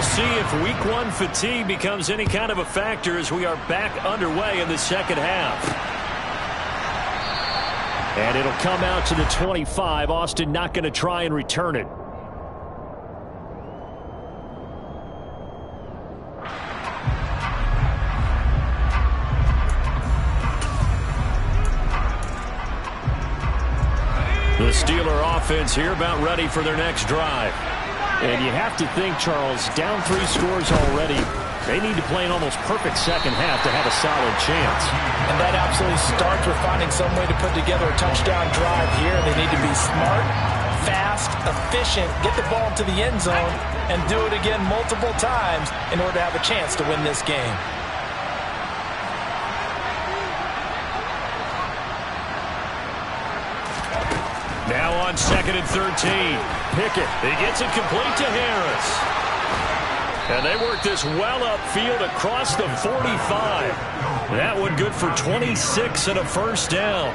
see if week one fatigue becomes any kind of a factor as we are back underway in the second half. And it'll come out to the 25. Austin not going to try and return it. The Steeler offense here about ready for their next drive. And you have to think, Charles, down 3 scores already. They need to play an almost perfect second half to have a solid chance. And that absolutely starts with finding some way to put together a touchdown drive here. They need to be smart, fast, efficient, get the ball to the end zone, and do it again multiple times in order to have a chance to win this game. Now on 2nd and 13. Pickett, he gets it complete to Harris. And they work this well upfield across the 45. That one good for 26 and a first down.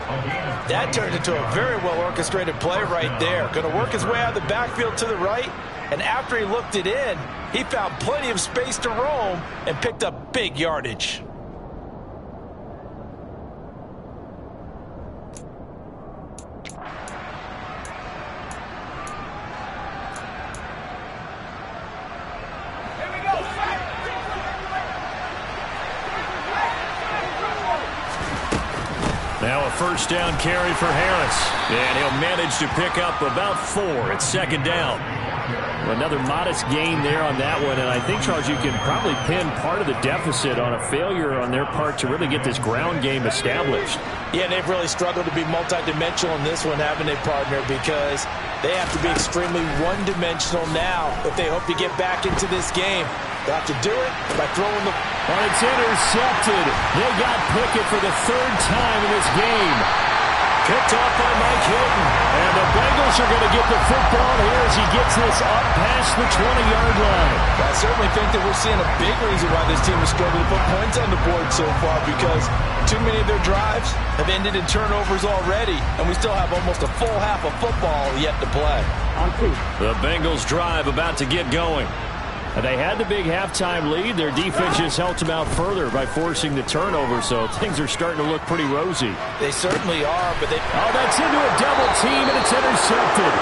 That turned into a very well orchestrated play right there. Going to work his way out of the backfield to the right. And after he looked it in, he found plenty of space to roam and picked up big yardage. Now a first down carry for Harris. And he'll manage to pick up about 4 at 2nd down. Another modest gain there on that one. And I think, Charles, you can probably pin part of the deficit on a failure on their part to really get this ground game established. Yeah, they've really struggled to be multidimensional in this one, haven't they, partner? Because they have to be extremely one-dimensional now if they hope to get back into this game. They'll have to do it by throwing the... And it's intercepted. They got Pickett for the 3rd time in this game. Picked off by Mike Hilton. And the Bengals are going to get the football here as he gets this up past the 20-yard line. I certainly think that we're seeing a big reason why this team has struggled to put points on the board so far, because too many of their drives have ended in turnovers already, and we still have almost a full half of football yet to play. The Bengals drive about to get going. They had the big halftime lead. Their defense just helped them out further by forcing the turnover, so things are starting to look pretty rosy. They certainly are, but they... Oh, that's into a double team, and it's intercepted.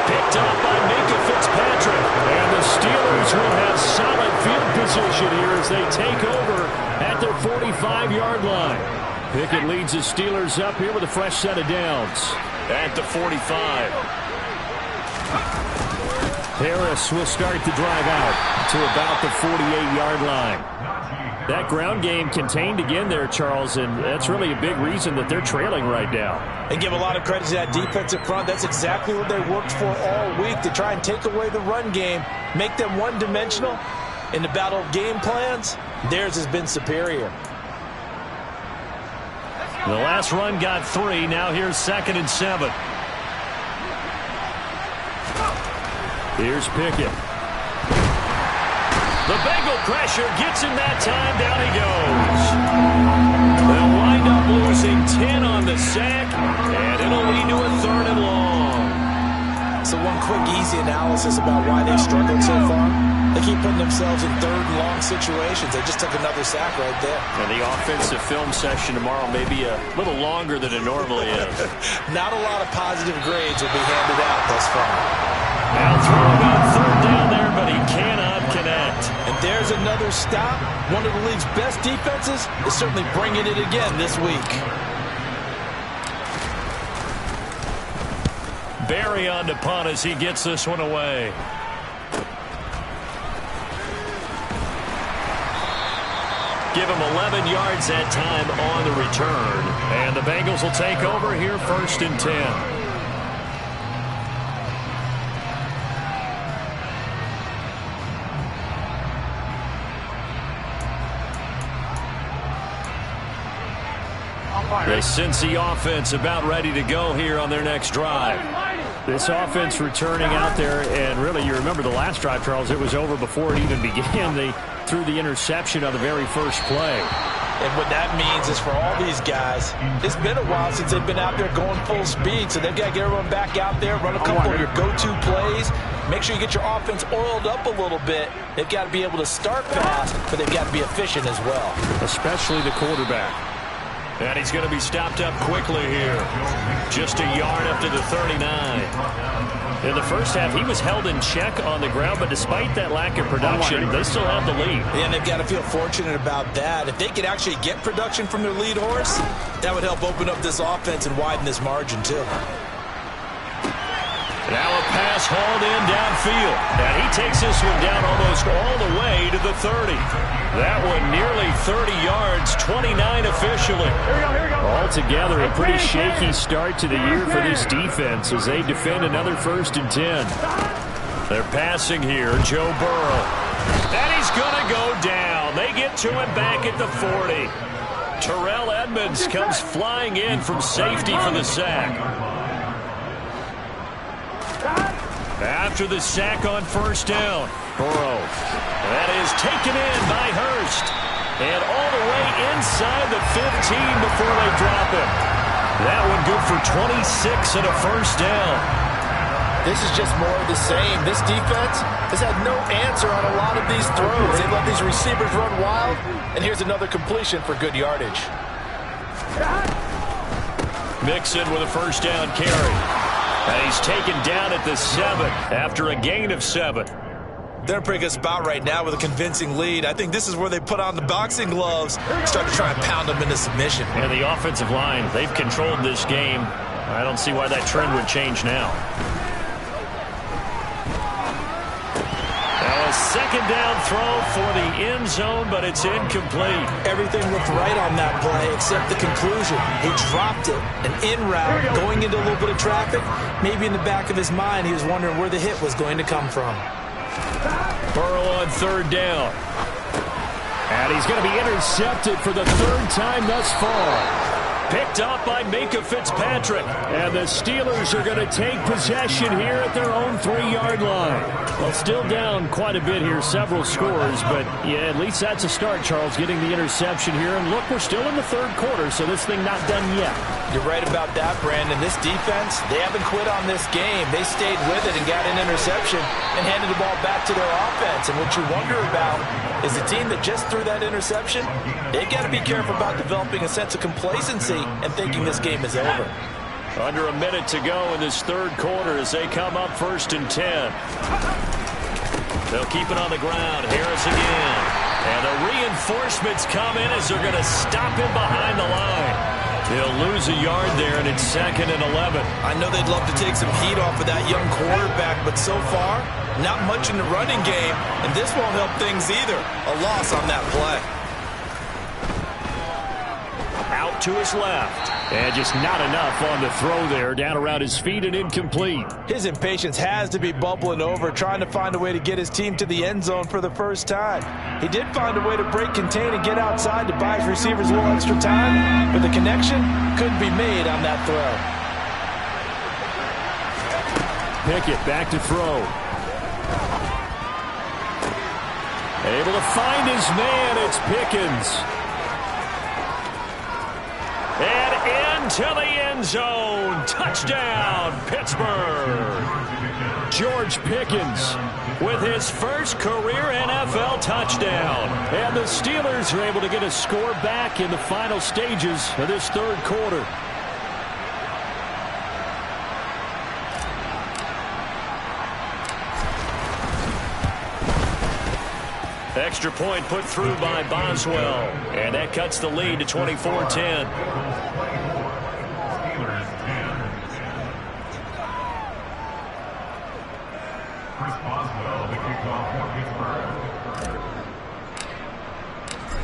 Picked up by Minka Fitzpatrick. And the Steelers will have solid field position here as they take over at their 45-yard line. Pickett leads the Steelers up here with a fresh set of downs at the 45. Harris will start the drive out to about the 48-yard line. That ground game contained again there, Charles, and that's really a big reason that they're trailing right now. And give a lot of credit to that defensive front. That's exactly what they worked for all week, to try and take away the run game, make them one-dimensional. In the battle of game plans, theirs has been superior. The last run got 3. Now here's 2nd and 7. Here's Pickett. The Bengal pressure gets him that time. Down he goes. They'll wind up losing 10 on the sack, and it'll lead to a 3rd and long. So one quick, easy analysis about why they've struggled so far. They keep putting themselves in 3rd and long situations. They just took another sack right there. And the offensive film session tomorrow may be a little longer than it normally is. Not a lot of positive grades will be handed out thus far. Now throwing on 3rd down there, but he cannot connect. And there's another stop. One of the league's best defenses is certainly bringing it again this week. Barry on to punt as he gets this one away. Give him 11 yards that time on the return. And the Bengals will take over here 1st and 10. The Cincy offense about ready to go here on their next drive. This offense returning out there, and really, you remember the last drive, Charles, it was over before it even began. They threw the interception on the very first play. And what that means is for all these guys, it's been a while since they've been out there going full speed, so they've got to get everyone back out there, run a couple of your go-to plays, make sure you get your offense oiled up a little bit. They've got to be able to start fast, but they've got to be efficient as well. Especially the quarterback. And he's going to be stopped up quickly here. Just a yard up to the 39. In the first half, he was held in check on the ground, but despite that lack of production, they still have the lead. Yeah, and they've got to feel fortunate about that. If they could actually get production from their lead horse, that would help open up this offense and widen this margin, too. Now a pass hauled in downfield. And he takes this one down almost all the way to the 30. That one nearly 30 yards, 29 officially. Here we go. Altogether, a pretty shaky start to the year for this defense as they defend another 1st and 10. They're passing here, Joe Burrow. And he's going to go down. They get to him back at the 40. Terrell Edmonds comes flying in from safety for the sack. After the sack on 1st down, Burrow. That is taken in by Hurst. And all the way inside the 15 before they drop him. That one good for 26 and a 1st down. This is just more of the same. This defense has had no answer on a lot of these throws. They let these receivers run wild. And here's another completion for good yardage. Mixon with a 1st down carry. And he's taken down at the 7 after a gain of 7. They're in a pretty good spot right now with a convincing lead. I think this is where they put on the boxing gloves, start to try and pound them into submission. And the offensive line, they've controlled this game. I don't see why that trend would change now. Now a 2nd down throw for the end zone, but it's incomplete. Everything looked right on that play except the conclusion. He dropped it, an in route, going into a little bit of traffic. Maybe in the back of his mind, he was wondering where the hit was going to come from. Burrow on 3rd down. And he's going to be intercepted for the 3rd time thus far. Picked up by Minka Fitzpatrick. And the Steelers are going to take possession here at their own 3-yard line. Well, still down quite a bit here, several scores. But, yeah, at least that's a start, Charles, getting the interception here. And, look, we're still in the 3rd quarter, so this thing not done yet. You're right about that, Brandon. This defense, they haven't quit on this game. They stayed with it and got an interception and handed the ball back to their offense. And what you wonder about is the team that just threw that interception, they've got to be careful about developing a sense of complacency and thinking this game is over. Under a minute to go in this 3rd quarter as they come up 1st and 10. They'll keep it on the ground. Harris again. And the reinforcements come in as they're going to stop him behind the line. He'll lose a yard there, and it's 2nd and 11. I know they'd love to take some heat off of that young quarterback, but so far, not much in the running game, and this won't help things either. A loss on that play. Out to his left. And just not enough on the throw there. Down around his feet and incomplete. His impatience has to be bubbling over, trying to find a way to get his team to the end zone for the 1st time. He did find a way to break contain and get outside to buy his receivers a little extra time, but the connection couldn't be made on that throw. Pickett back to throw. Able to find his man. It's Pickens. And into the end zone. Touchdown, Pittsburgh. George Pickens with his 1st career NFL touchdown. And the Steelers are able to get a score back in the final stages of this 3rd quarter. Extra point put through by Boswell. And that cuts the lead to 24-10.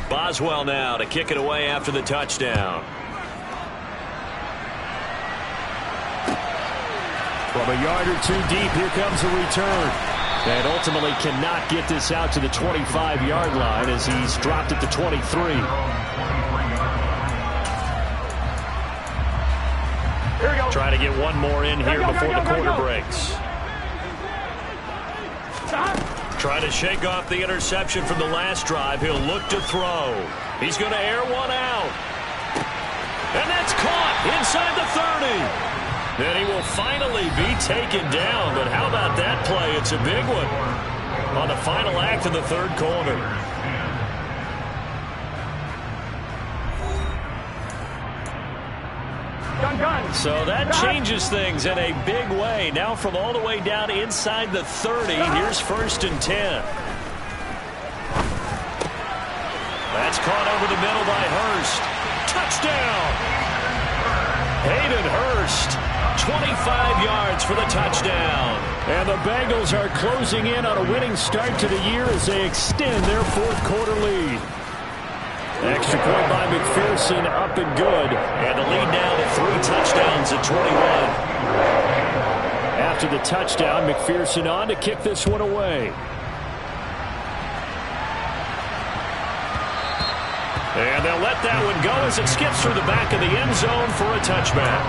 Boswell now to kick it away after the touchdown. From a yard or 2 deep, here comes a return. And ultimately cannot get this out to the 25-yard line as he's dropped at the 23. Try to get one more in here before the quarter breaks. Try to shake off the interception from the last drive. He'll look to throw. He's going to air one out. And that's caught inside the 30. And he will finally be taken down. But how about that play? It's a big one on the final act of the third quarter. So that changes things in a big way. Now from all the way down inside the 30, here's 1st and 10. That's caught over the middle by Hurst. Touchdown! Hayden Hurst, 25 yards for the touchdown. And the Bengals are closing in on a winning start to the year as they extend their fourth quarter lead. Extra point by McPherson, up and good. And the lead now to 3 touchdowns at 21. After the touchdown, McPherson on to kick this one away. And they'll let that one go as it skips through the back of the end zone for a touchback.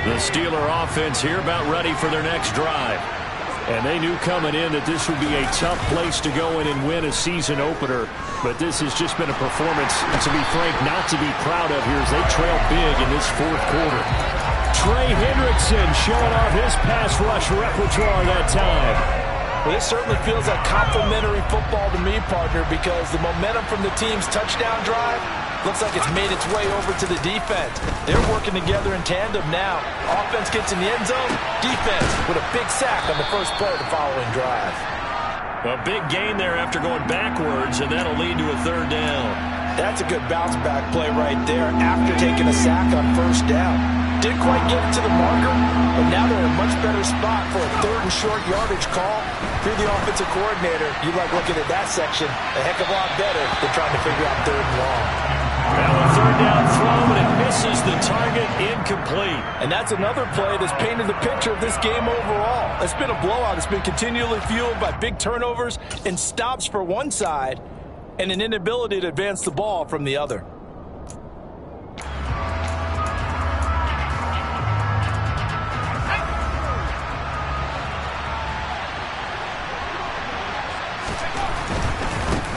The Steeler offense here about ready for their next drive. And they knew coming in that this would be a tough place to go in and win a season opener. But this has just been a performance, to be frank, not to be proud of here as they trail big in this fourth quarter. Trey Hendrickson showing off his pass rush repertoire that time. Well, this certainly feels like complimentary football to me, partner, because the momentum from the team's touchdown drive looks like it's made its way over to the defense. They're working together in tandem now. Offense gets in the end zone. Defense with a big sack on the first play of the following drive. A big gain there after going backwards, and that'll lead to a 3rd down. That's a good bounce-back play right there after taking a sack on 1st down. Didn't quite get it to the marker, but now they're in a much better spot for a 3rd and short yardage call. If you're the offensive coordinator, you like looking at that section a heck of a lot better than trying to figure out 3rd and long. Now a 3rd down throw, and it misses the target, incomplete. And that's another play that's painted the picture of this game overall. It's been a blowout. It's been continually fueled by big turnovers and stops for one side and an inability to advance the ball from the other.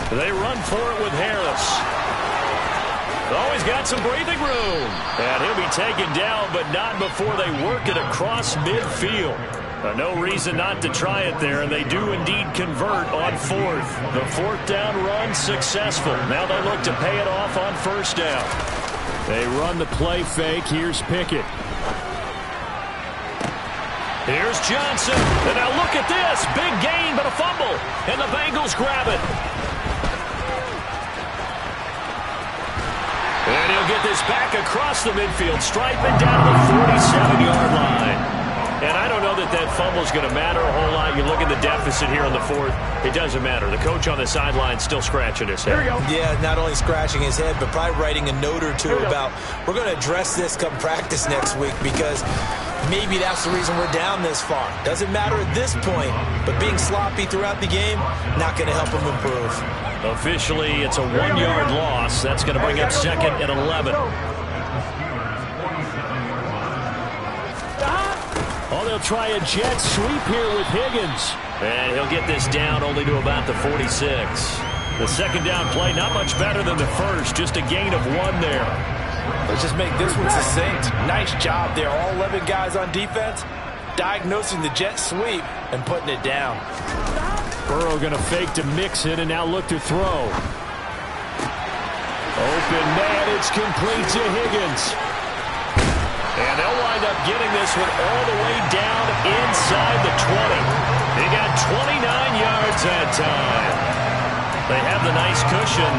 They run for it with Harris. Always got some breathing room. And he'll be taken down, but not before they work it across midfield. No reason not to try it there, and they do indeed convert on 4th. The 4th down run successful. Now they look to pay it off on 1st down. They run the play fake. Here's Pickett. Here's Johnson. And now look at this. Big gain, but a fumble. And the Bengals grab it. And he'll get this back across the midfield, striping down to the 47-yard line. And I don't know that that fumble is going to matter a whole lot. You look at the deficit here on the 4th. It doesn't matter. The coach on the sideline still scratching his head. Yeah, not only scratching his head, but probably writing a note or two about, we're going to address this come practice next week because maybe that's the reason we're down this far. Doesn't matter at this point, but being sloppy throughout the game, not going to help him improve. Officially, it's a 1-yard loss. That's going to bring up 2nd and 11. Oh, they'll try a jet sweep here with Higgins. And he'll get this down only to about the 46. The 2nd down play, not much better than the first. Just a gain of 1 there. Let's just make this one succinct. Nice job there. All 11 guys on defense diagnosing the jet sweep and putting it down. Burrow going to fake to Mixon and now look to throw. Open man, it's complete to Higgins. And they'll wind up getting this one all the way down inside the 20. They got 29 yards that time. They have the nice cushion.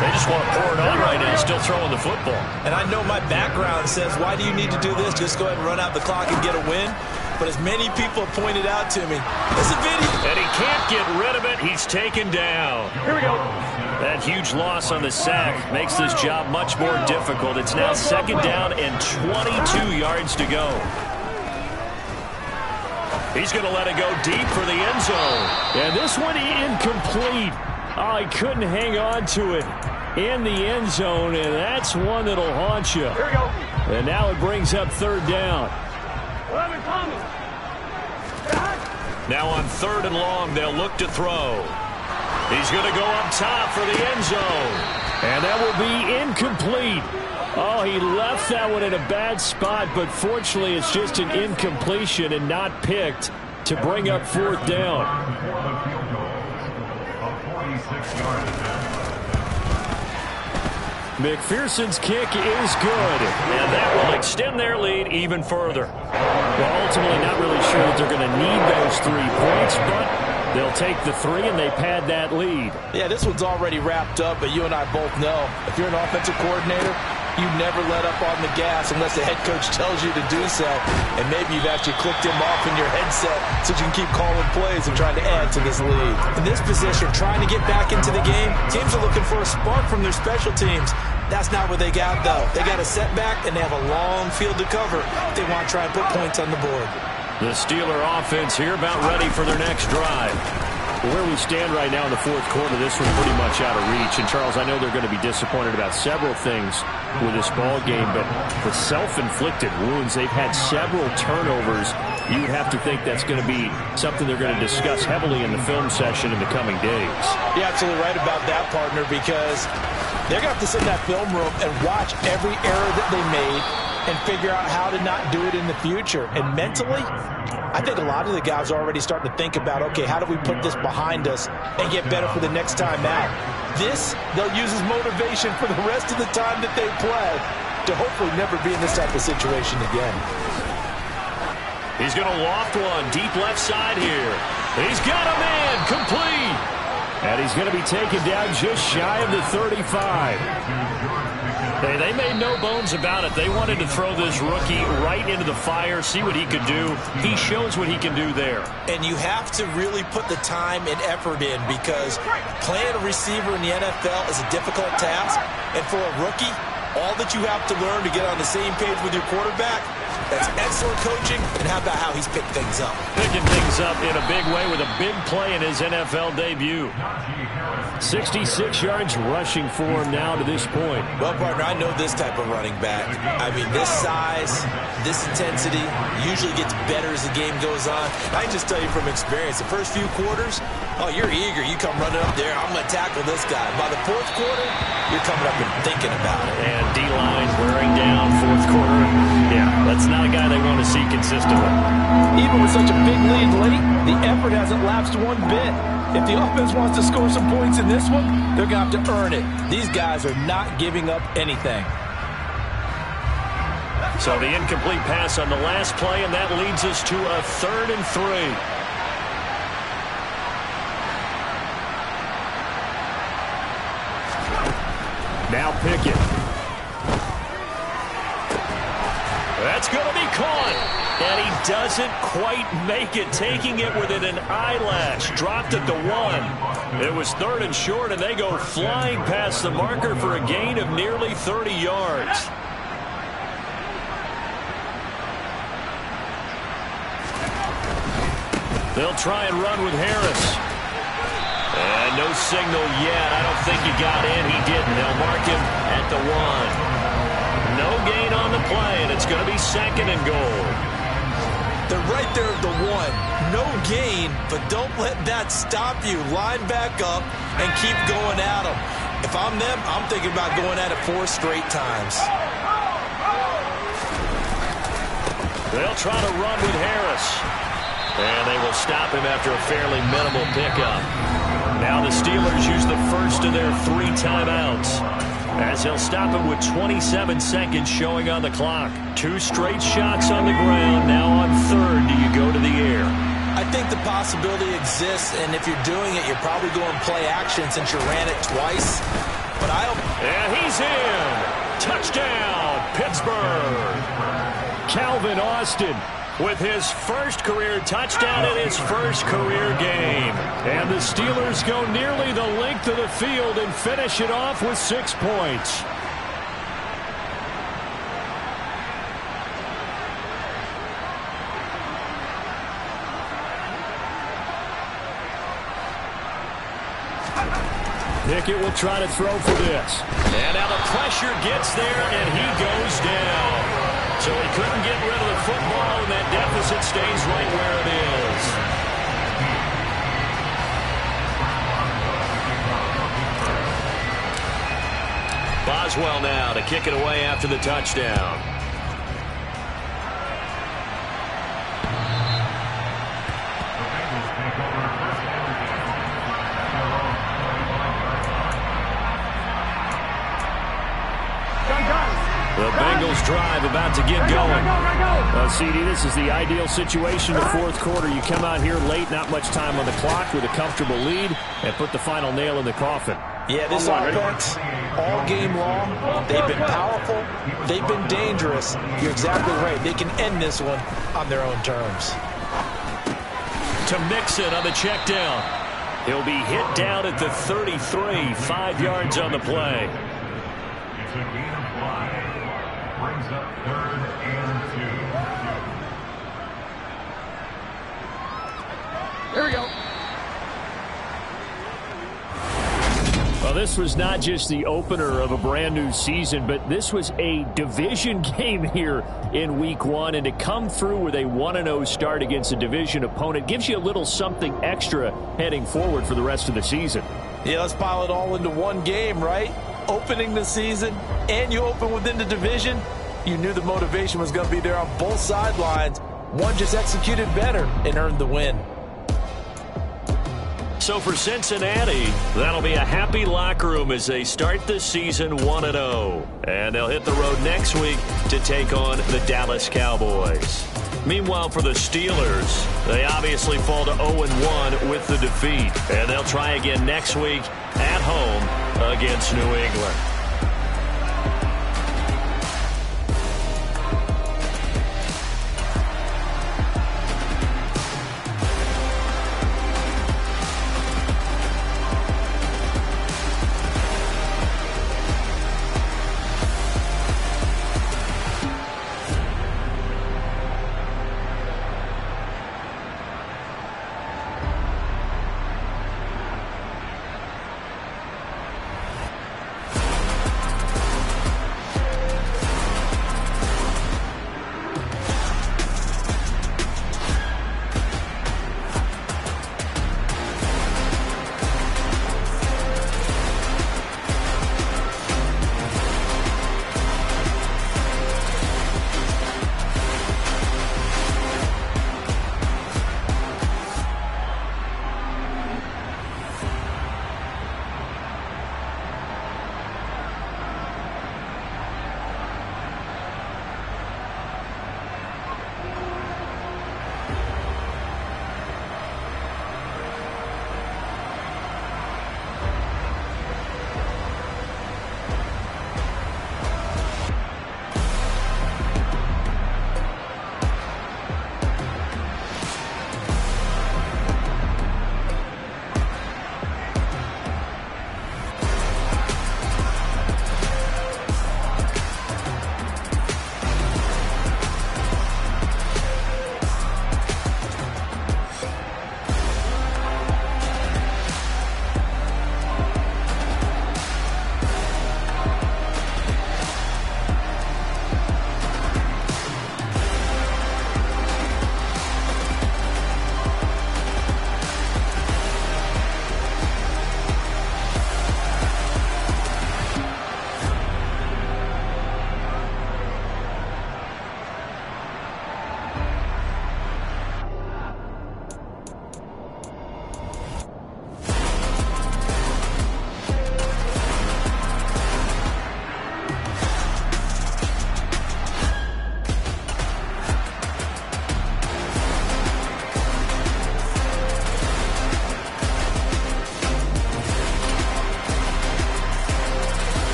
They just want to pour it on right now, still throwing the football. And I know my background says, why do you need to do this? Just go ahead and run out the clock and get a win. But as many people have pointed out to me, there's a video. And he can't get rid of it. He's taken down. Here we go. That huge loss on the sack makes this job much more difficult. It's now 2nd down and 22 yards to go. He's going to let it go deep for the end zone. And this one incomplete. Oh, he couldn't hang on to it. in the end zone, and that's one that'll haunt you. Here we go. And now it brings up third down. Now on 3rd and long, they'll look to throw. He's going to go up top for the end zone. And that will be incomplete. Oh, he left that one in a bad spot, but fortunately it's just an incompletion and not picked to bring up 4th down. McPherson's kick is good. And that will extend their lead even further. Well, ultimately not really sure that they're going to need those 3 points, but they'll take the 3 and they pad that lead. Yeah, this one's already wrapped up, but you and I both know if you're an offensive coordinator, you never let up on the gas unless the head coach tells you to do so. And maybe you've actually clicked him off in your headset so you can keep calling plays and trying to add to this lead. In this position, trying to get back into the game, teams are looking for a spark from their special teams. That's not what they got, though. They got a setback, and they have a long field to cover if they want to try and put points on the board. The Steeler offense here about ready for their next drive. Where we stand right now in the 4th quarter, this one's pretty much out of reach. And, Charles, I know they're going to be disappointed about several things with this ball game, but the self-inflicted wounds, they've had several turnovers. You would have to think that's going to be something they're going to discuss heavily in the film session in the coming days. You're absolutely right about that, partner, because they're going to have to sit in that film room and watch every error that they made and figure out how to not do it in the future. And mentally, I think a lot of the guys are already starting to think about, okay, how do we put this behind us and get better for the next time out? This, they'll use as motivation for the rest of the time that they play to hopefully never be in this type of situation again. He's going to loft one deep left side here. He's got a man complete. And he's going to be taken down just shy of the 35. Hey, they made no bones about it. They wanted to throw this rookie right into the fire, see what he could do. He shows what he can do there. And you have to really put the time and effort in because playing a receiver in the NFL is a difficult task. And for a rookie, all that you have to learn to get on the same page with your quarterback, that's excellent coaching. And how about how he's picked things up? Picking things up in a big way with a big play in his NFL debut. 66 yards rushing for him now to this point. Well, partner, I know this type of running back. I mean, this size, this intensity usually gets better as the game goes on. I can just tell you from experience, the first few quarters, oh, you're eager. You come running up there, I'm going to tackle this guy. By the 4th quarter, you're coming up and thinking about it. And D-line wearing down 4th quarter. Yeah, that's not a guy they want to see consistently. Even with such a big lead late, the effort hasn't lapsed one bit. If the offense wants to score some points in this one, they're going to have to earn it. These guys are not giving up anything. So the incomplete pass on the last play, and that leads us to a 3rd and 3. Now Pickett. That's going to be caught. And he doesn't quite make it, taking it within an eyelash. Dropped it to 1. It was 3rd and short, and they go flying past the marker for a gain of nearly 30 yards. They'll try and run with Harris. And no signal yet. I don't think he got in. He didn't. They'll mark him at the 1. No gain on the play, and it's going to be 2nd and goal. They're right there at the 1. No gain, but don't let that stop you. Line back up and keep going at them. If I'm them, I'm thinking about going at it 4 straight times. They'll try to run with Harris. And they will stop him after a fairly minimal pickup. Now the Steelers use the first of their 3 timeouts, as he'll stop him with 27 seconds showing on the clock. 2 straight shots on the ground. Now on 3rd, do you go to the air? I think the possibility exists, and if you're doing it, you're probably going play action since you ran it twice. But And he's in. Touchdown, Pittsburgh. Calvin Austin with his first career touchdown in his first career game. And the Steelers go nearly the length of the field and finish it off with 6 points. Pickett will try to throw for this. And now the pressure gets there, and he goes down. So he couldn't get rid of the football, and that deficit stays right where it is. Boswell now to kick it away after the touchdown. The Bengals drive about to get going. CD, this is the ideal situation in the fourth quarter. You come out here late, not much time on the clock with a comfortable lead, and put the final nail in the coffin. Yeah, this offense, all game long, they've been powerful, they've been dangerous. You're exactly right. They can end this one on their own terms. To Mixon on the check down. He'll be hit down at the 33, 5 yards on the play. It's a gain of 5. Brings up 3rd and 2. Here we go. Well, this was not just the opener of a brand new season, but this was a division game here in week 1. And to come through with a 1-0 start against a division opponent gives you a little something extra heading forward for the rest of the season. Yeah, let's pile it all into one game, right? Opening the season, and you open within the division. You knew the motivation was going to be there on both sidelines. One just executed better and earned the win. So for Cincinnati, that'll be a happy locker room as they start the season 1-0. And they'll hit the road next week to take on the Dallas Cowboys. Meanwhile, for the Steelers, they obviously fall to 0-1 with the defeat. And they'll try again next week at home against New England.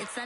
It's